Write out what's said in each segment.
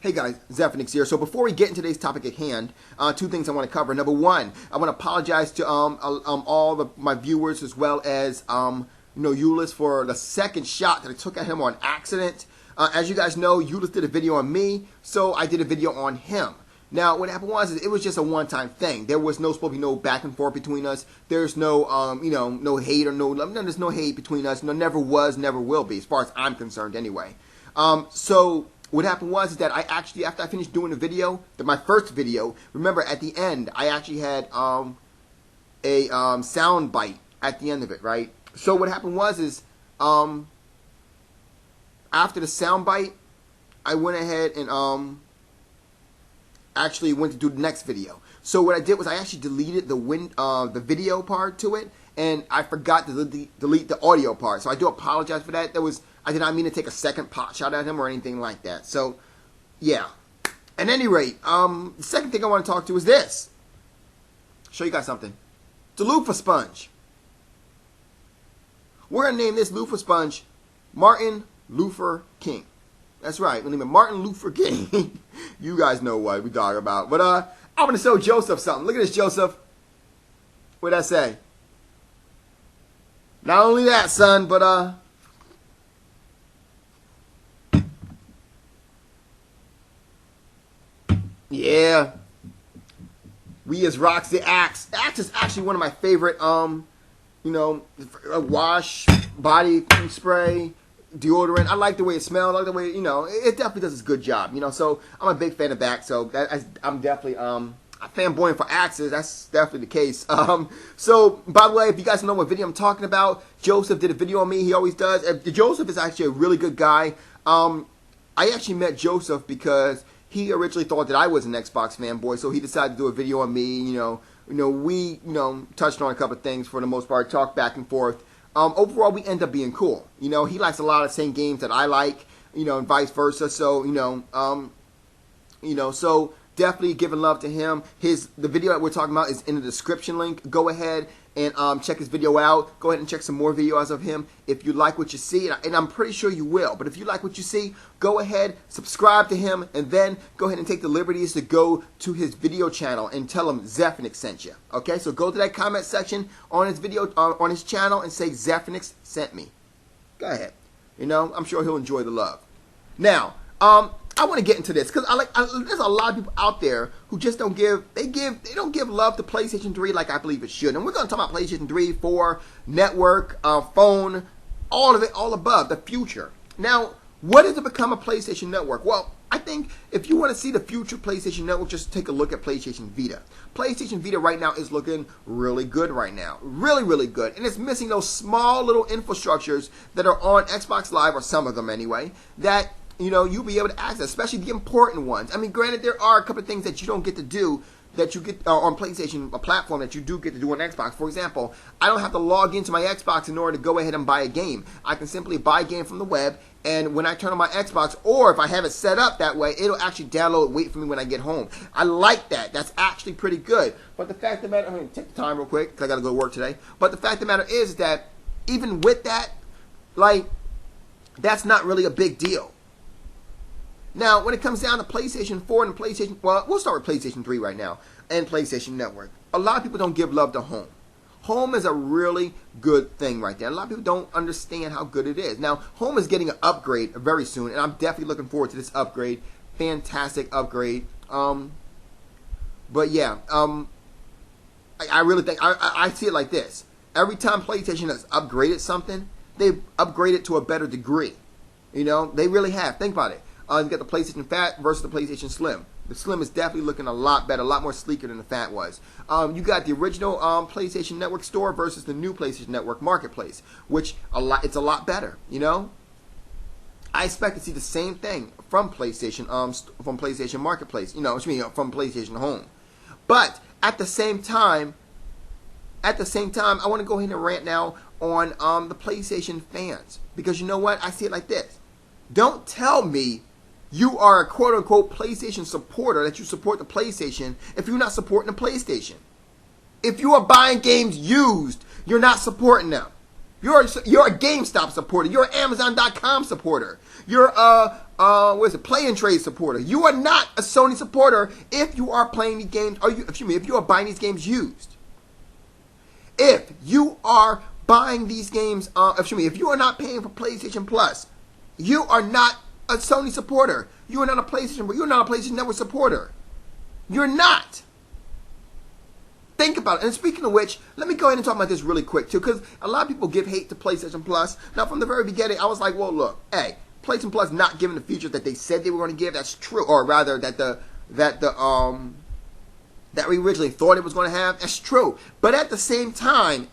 Hey guys, Zephyrnix here. So before we get into today's topic at hand, two things I want to cover. Number one, I want to apologize to all my viewers as well as Euless for the second shot that I took at him on accident. As you guys know, Euless did a video on me, so I did a video on him. Now, what happened was it was just a one-time thing. There was supposed to be no back and forth between us. There's no no hate or no love. There's no hate between us. No, never was, never will be, as far as I'm concerned, anyway. So what happened was that I actually, after I finished doing the video, my first video, remember at the end, I actually had a sound bite at the end of it, right? So what happened was after the sound bite, I went ahead and actually went to do the next video. So what I did was I actually deleted the video part to it, and I forgot to delete the audio part. So I do apologize for that. I did not mean to take a second pot shot at him or anything like that. So, yeah. At any rate, the second thing I want to talk to is this. Show you guys something. It's a loofah sponge. We're going to name this loofah sponge Martin Luther King. That's right. We'll name it Martin Luther King. You guys know what we talk about. But I'm going to show Joseph something. Look at this, Joseph. What'd I say? Not only that, son, but yeah, we as rocks the Axe. Axe is actually one of my favorite, wash, body spray, deodorant. I like the way it smells. I like the way, it definitely does a good job, So I'm a big fan of Axe. So I'm definitely fanboying for Axes. That's definitely the case. So by the way, if you guys know what video I'm talking about, Joseph did a video on me. He always does. Joseph is actually a really good guy. I actually met Joseph because he originally thought that I was an Xbox fanboy, so he decided to do a video on me. We touched on a couple of things for the most part, talked back and forth. Overall, we end up being cool. He likes a lot of the same games that I like, and vice versa. So, so definitely giving love to him. The video that we're talking about is in the description link. Go ahead and check his video out. Go ahead and check some more videos of him if you like what you see, and I'm pretty sure you will. But if you like what you see, go ahead, subscribe to him, and then go ahead and take the liberties to go to his video channel and tell him Zephyrnix sent you. Okay, so go to that comment section on his video, on his channel, and say Zephyrnix sent me. Go ahead. I'm sure he'll enjoy the love. Now, I want to get into this because there's a lot of people out there who just don't give love to PlayStation 3 like I believe it should. And we're going to talk about PlayStation 3, 4, network, phone, all of it, all above, the future. Now, what does it become a PlayStation Network? Well, I think if you want to see the future PlayStation Network, just take a look at PlayStation Vita. PlayStation Vita right now is looking really good right now. Really, really good. And it's missing those small little infrastructures that are on Xbox Live, or some of them anyway, that you'll be able to access, especially the important ones. I mean, granted, there are a couple of things that you don't get to do that you get on PlayStation, a platform that you do get to do on Xbox. For example, I don't have to log into my Xbox in order to go ahead and buy a game. I can simply buy a game from the web, and when I turn on my Xbox, or if I have it set up that way, it'll actually download, wait for me when I get home. I like that. That's actually pretty good. But the fact of the matter, I'm going to take the time real quick because I got to go to work today. But the fact of the matter is that even with that, that's not really a big deal. Now, when it comes down to PlayStation 4 and PlayStation, well, we'll start with PlayStation 3 right now, and PlayStation Network. A lot of people don't give love to home. Home is a really good thing right there. A lot of people don't understand how good it is. Now, home is getting an upgrade very soon, and I'm definitely looking forward to this upgrade. Fantastic upgrade. But yeah, I really think, I see it like this. Every time PlayStation has upgraded something, they've upgraded to a better degree. They really have. Think about it. You got the PlayStation Fat versus the PlayStation Slim. The Slim is definitely looking a lot better, a lot more sleeker than the Fat was. You got the original PlayStation Network store versus the new PlayStation Network Marketplace, which it's a lot better. I expect to see the same thing from PlayStation Marketplace. From PlayStation Home. But at the same time, I want to go ahead and rant now on the PlayStation fans, because you know what? I see it like this. Don't tell me you are a quote-unquote PlayStation supporter, that you support the PlayStation, if you're not supporting the PlayStation. If you are buying games used, you're not supporting them. You're a GameStop supporter. You're an Amazon.com supporter. You're a what is it? Play and trade supporter. You are not a Sony supporter if you are playing the games. If you are buying these games used. If you are buying these games, if you are not paying for PlayStation Plus, you are not a Sony supporter. You are not a PlayStation. You're not a PlayStation Network supporter. You're not. Think about it. And speaking of which, let me go ahead and talk about this really quick too, because a lot of people give hate to PlayStation Plus. Now, from the very beginning, I was like, well, look, hey, PlayStation Plus not giving the features that they said they were going to give. That's true, or rather, that we originally thought it was going to have. That's true. But at the same time,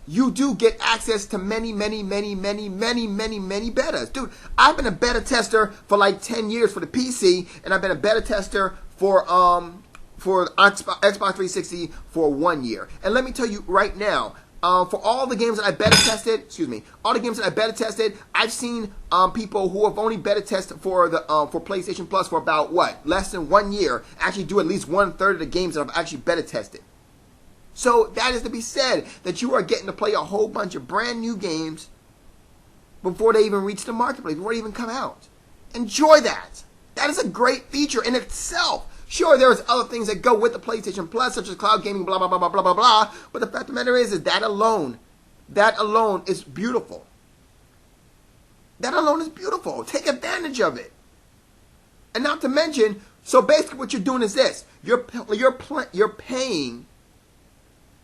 you do get access to many betas. Dude, I've been a beta tester for like 10 years for the PC, and I've been a beta tester for Xbox 360 for 1 year. And let me tell you right now, for all the games that I beta tested, I've seen people who have only beta tested for PlayStation Plus for about less than 1 year actually do at least 1/3 of the games that I've actually beta tested. So that is to be said, that you are getting to play a whole bunch of brand new games before they even reach the marketplace, before they even come out. Enjoy that. That is a great feature in itself. Sure, there's other things that go with the PlayStation Plus, such as cloud gaming, blah, blah, blah, blah, blah, blah, blah. But the fact of the matter is that alone is beautiful. That alone is beautiful. Take advantage of it. And not to mention, so basically what you're doing is this. You're paying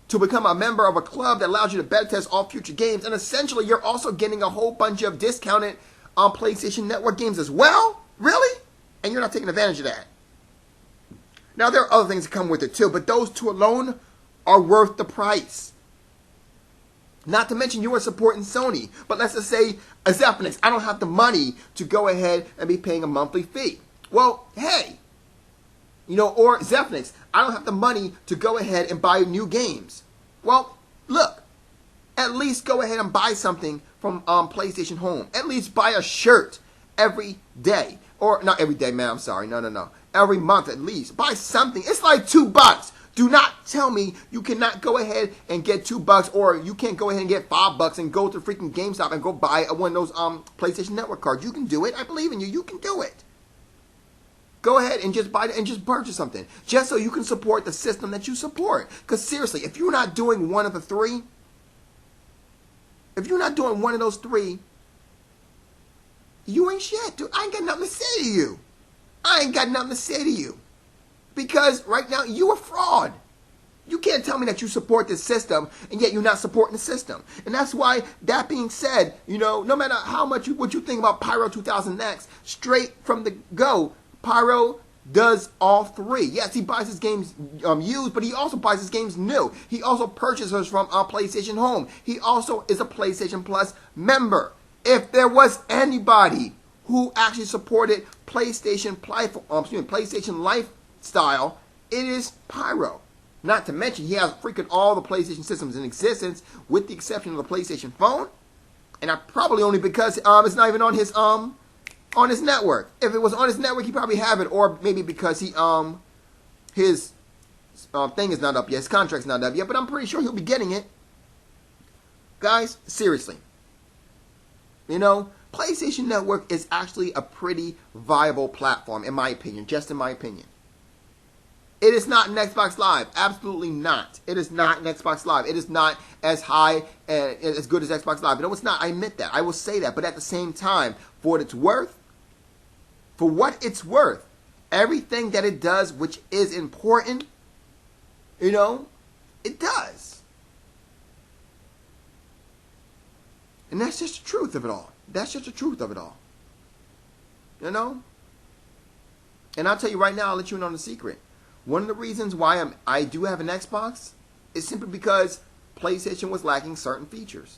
to become a member of a club that allows you to beta test all future games. And essentially, you're also getting a whole bunch of discounted PlayStation Network games as well? Really? And you're not taking advantage of that. Now, there are other things that come with it too, but those two alone are worth the price. Not to mention you are supporting Sony. But let's just say, a Zephyrnix, I don't have the money to go ahead and be paying a monthly fee. Well, hey. Or Zephyrnix, I don't have the money to go ahead and buy new games. Well, look, at least go ahead and buy something from PlayStation Home. At least buy a shirt every day. Or, not every day, man, I'm sorry. No. Every month at least. Buy something. It's like $2. Do not tell me you cannot go ahead and get $2, or you can't go ahead and get $5 and go to freaking GameStop and go buy one of those PlayStation Network cards. You can do it. I believe in you. You can do it. Go ahead and just buy it and just purchase something. Just so you can support the system that you support. Because seriously, if you're not doing one of the three, if you're not doing one of those three, you ain't shit, dude. I ain't got nothing to say to you. Because right now, you a fraud. You can't tell me that you support this system, and yet you're not supporting the system. And that's why, that being said, no matter how much what you think about Pyro 2000X, straight from the go, Pyro does all three. Yes, he buys his games used, but he also buys his games new. He also purchases from PlayStation Home. He also is a PlayStation Plus member. If there was anybody who actually supported PlayStation lifestyle, it is Pyro. Not to mention, he has freaking all the PlayStation systems in existence, with the exception of the PlayStation Phone, and probably only because it's not even on his network. If it was on his network, he probably have it, or maybe because his thing is not up yet, his contract's not up yet. But I'm pretty sure he'll be getting it. Guys, seriously, PlayStation Network is actually a pretty viable platform, in my opinion. Just in my opinion. It is not an Xbox Live. Absolutely not. It is not an Xbox Live. It is not as high and as good as Xbox Live. No, it's not. I admit that. I will say that. But at the same time, for what it's worth, everything that it does, which is important, it does. And that's just the truth of it all. And I'll tell you right now, I'll let you in on the secret. One of the reasons why I do have an Xbox is simply because PlayStation was lacking certain features.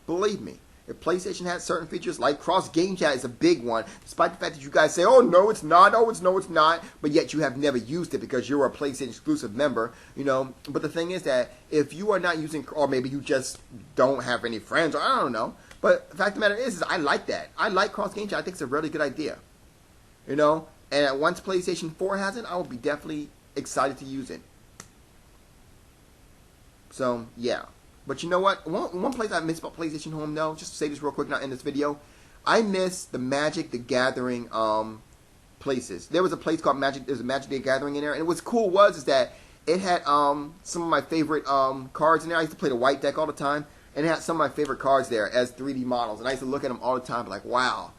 Believe me, if PlayStation had certain features like cross game chat is a big one, despite the fact that you guys say, oh no it's not, it's not, but yet you have never used it because you're a PlayStation exclusive member, But the thing is that if you are not using, or maybe you just don't have any friends, or I don't know, but the fact of the matter is I like that. I like cross game chat. I think it's a really good idea. And once PlayStation 4 has it, I will be definitely excited to use it. So, yeah. But you know what? One place I miss about PlayStation Home, though, just to say this real quick, not in this video, I miss the Magic the Gathering places. There was a place called Magic. There's a Magic the Gathering in there, and what's cool is that it had some of my favorite cards in there. I used to play the white deck all the time, and it had some of my favorite cards there as 3D models, and I used to look at them all the time, like, wow.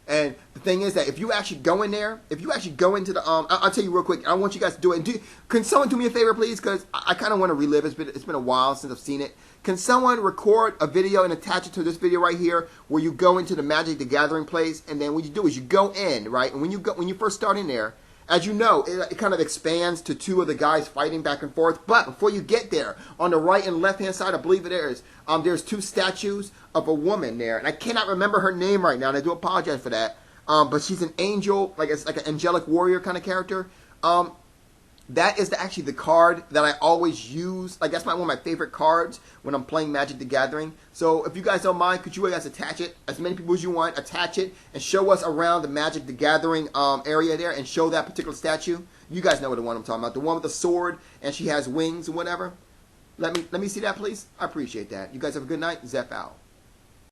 And the thing is that if you actually go in there, if you actually go into the, I'll tell you real quick, I want you guys to do it. Can someone do me a favor, please? Because I kind of want to relive it. It's been a while since I've seen it. Can someone record a video and attach it to this video right here, where you go into the Magic the Gathering place, and then what you do is you go in, right? And when you first start in there, as you know, it kind of expands to two of the guys fighting back and forth. But before you get there, on the right and left hand side, I believe there's two statues of a woman there, and I cannot remember her name right now, and I do apologize for that. But she's an angel, like it's like an angelic warrior kind of character. That is actually the card that I always use. Like, that's one of my favorite cards when I'm playing Magic the Gathering. So if you guys don't mind, could you guys attach it? As many people as you want, attach it and show us around the Magic the Gathering area there, and show that particular statue. You guys know what the one I'm talking about. The one with the sword and she has wings and whatever. Let me see that, please. I appreciate that. You guys have a good night. Zeph out.